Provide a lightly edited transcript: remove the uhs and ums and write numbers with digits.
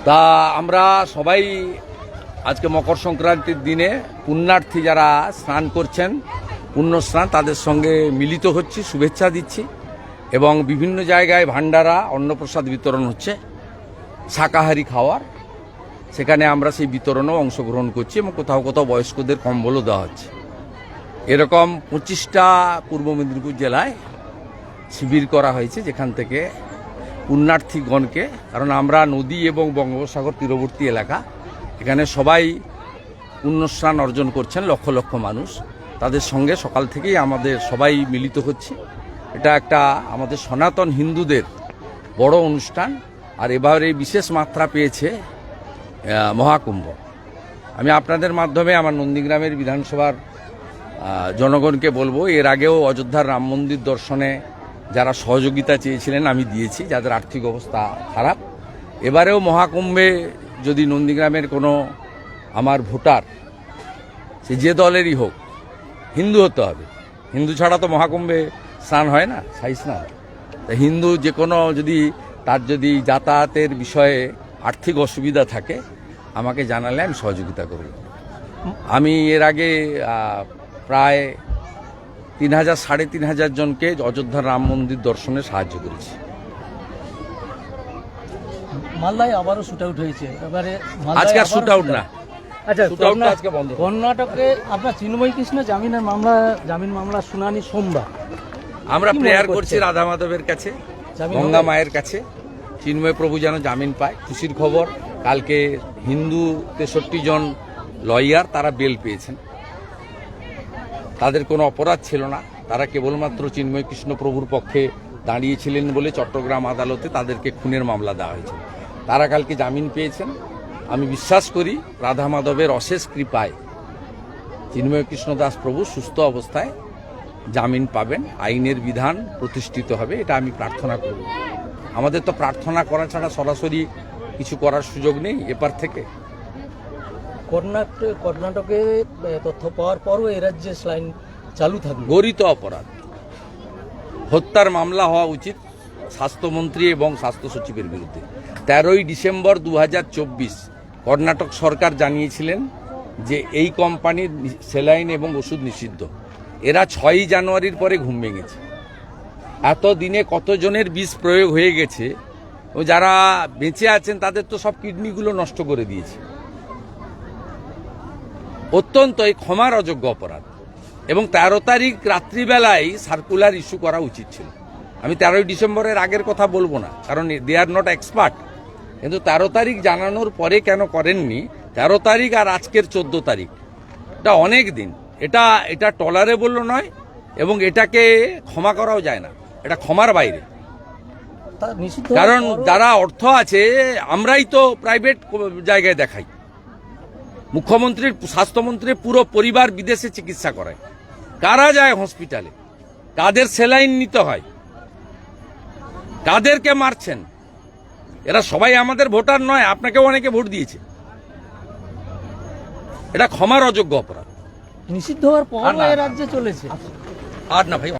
তা আমরা সবাই আজকে মকর সংক্রান্তির দিনে পুণ্যার্থী যারা স্নান করছেন, পুণ্য স্নান, তাদের সঙ্গে মিলিত হচ্ছি, শুভেচ্ছা দিচ্ছি এবং বিভিন্ন জায়গায় ভান্ডারা অন্নপ্রসাদ বিতরণ হচ্ছে শাকাহারী খাওয়ার, সেখানে আমরা সেই বিতরণেও অংশগ্রহণ করছি এবং কোথাও কোথাও বয়স্কদের কম্বলও দেওয়া হচ্ছে। এরকম 25টা পূর্ব মেদিনীপুর জেলায় শিবির করা হয়েছে, যেখান থেকে পুণ্যার্থীগণকে, কারণ আমরা নদী এবং বঙ্গোপসাগর তীরবর্তী এলাকা, এখানে সবাই পুণ্যস্নান অর্জন করছেন, লক্ষ লক্ষ মানুষ, তাদের সঙ্গে সকাল থেকেই আমাদের সবাই মিলিত হচ্ছে। এটা একটা আমাদের সনাতন হিন্দুদের বড় অনুষ্ঠান, আর এবারে বিশেষ মাত্রা পেয়েছে মহাকুম্ভ। আমি আপনাদের মাধ্যমে আমার নন্দীগ্রামের বিধানসভার জনগণকে বলবো, এর আগেও অযোধ্যার রাম মন্দির দর্শনে যারা সহযোগিতা চেয়েছিলেন আমি দিয়েছি, যাদের আর্থিক অবস্থা খারাপ। এবারেও মহাকুম্ভে যদি নন্দীগ্রামের কোনো আমার ভোটার, সে যে দলেরই হোক, হিন্দু হতে হবে, হিন্দু ছাড়া তো মহাকুম্ভে স্নান হয় না, সাই স্নান। হিন্দু যে কোনো, যদি তার যদি যাতায়াতের বিষয়ে আর্থিক অসুবিধা থাকে আমাকে জানালে আমি সহযোগিতা করব। আমি এর আগে প্রায় 3000 সাড়ে 3000 জনকে অযোধ্যার রাম মন্দির দর্শনে সাহায্য করেছি। মালদায় আবারও শুট আউট হয়েছে, এবারে আজকে আর শুট আউট না। আচ্ছা, আজকে বন্ধ। কর্ণাটকে আপনার চিন্ময় কৃষ্ণ জামিন মামলা শুনানি সোমবার। আমরা প্রেয়ার করছি রাধা মাধবের কাছে, গঙ্গা মায়ের কাছে, চিন্ময় প্রভু যেন জামিন পায়। খুশির খবর, কালকে হিন্দু 63 জন লয়ার তারা বেল পেয়েছেন। তাদের কোনো অপরাধ ছিল না, তারা কেবলমাত্র চিন্ময় কৃষ্ণ প্রভুর পক্ষে দাঁড়িয়েছিলেন বলে চট্টগ্রাম আদালতে তাদেরকে খুনের মামলা দেওয়া হয়েছে। তারা কালকে জামিন পেয়েছেন। আমি বিশ্বাস করি রাধা মাধবের অশেষ কৃপায় চিন্ময় কৃষ্ণ দাস প্রভু সুস্থ অবস্থায় জামিন পাবেন, আইনের বিধান প্রতিষ্ঠিত হবে, এটা আমি প্রার্থনা করব। আমাদের তো প্রার্থনা করা ছাড়া সরাসরি কিছু করার সুযোগ নেই এপার থেকে। কর্ণাটকে তথ্য পাওয়ার পরও এ রাজ্যে স্লাইন চালু থাকবে। গরিত অপরাধ, হত্যার মামলা হওয়া উচিত স্বাস্থ্যমন্ত্রী এবং স্বাস্থ্য সচিবের বিরুদ্ধে। 13ই ডিসেম্বর 2024 কর্ণাটক সরকার জানিয়েছিলেন যে এই কোম্পানির স্যালাইন এবং ওষুধ নিষিদ্ধ। এরা 6ই জানুয়ারির পরে ঘুম ভেঙেছে। এতদিনে কতজনের বিষ প্রয়োগ হয়ে গেছে, ও যারা বেঁচে আছেন তাদের তো সব কিডনিগুলো নষ্ট করে দিয়েছে। অত্যন্ত ক্ষমার অযোগ্য অপরাধ, এবং 13 তারিখ রাত্রিবেলায় সার্কুলার ইস্যু করা উচিত ছিল। আমি 13ই ডিসেম্বরের আগের কথা বলবো না, কারণ দে আর নট এক্সপার্ট, কিন্তু 13 তারিখ জানানোর পরে কেন করেননি? 13 তারিখ আর আজকের 14 তারিখ, এটা অনেক দিন। এটা টলারেবল নয়, এবং এটাকে ক্ষমা করাও যায় না, এটা ক্ষমার বাইরে। কারণ যারা অর্থ আছে, আমরাই তো প্রাইভেট জায়গায় দেখাই। মুখ্যমন্ত্রীর, স্বাস্থ্যমন্ত্রীর পুরো পরিবার বিদেশে চিকিৎসা করায়। কারা যায় হসপিটালে? কাদের স্যালাইন নিতে হয়? কাদেরকে মারছেন? এরা সবাই আমাদের ভোটার নয়, আপনাকেও অনেকে ভোট দিয়েছে। এটা ক্ষমার অযোগ্য অপরাধ। নিষিদ্ধ হওয়ার পর রাজ্যে চলেছে। আর না ভাই।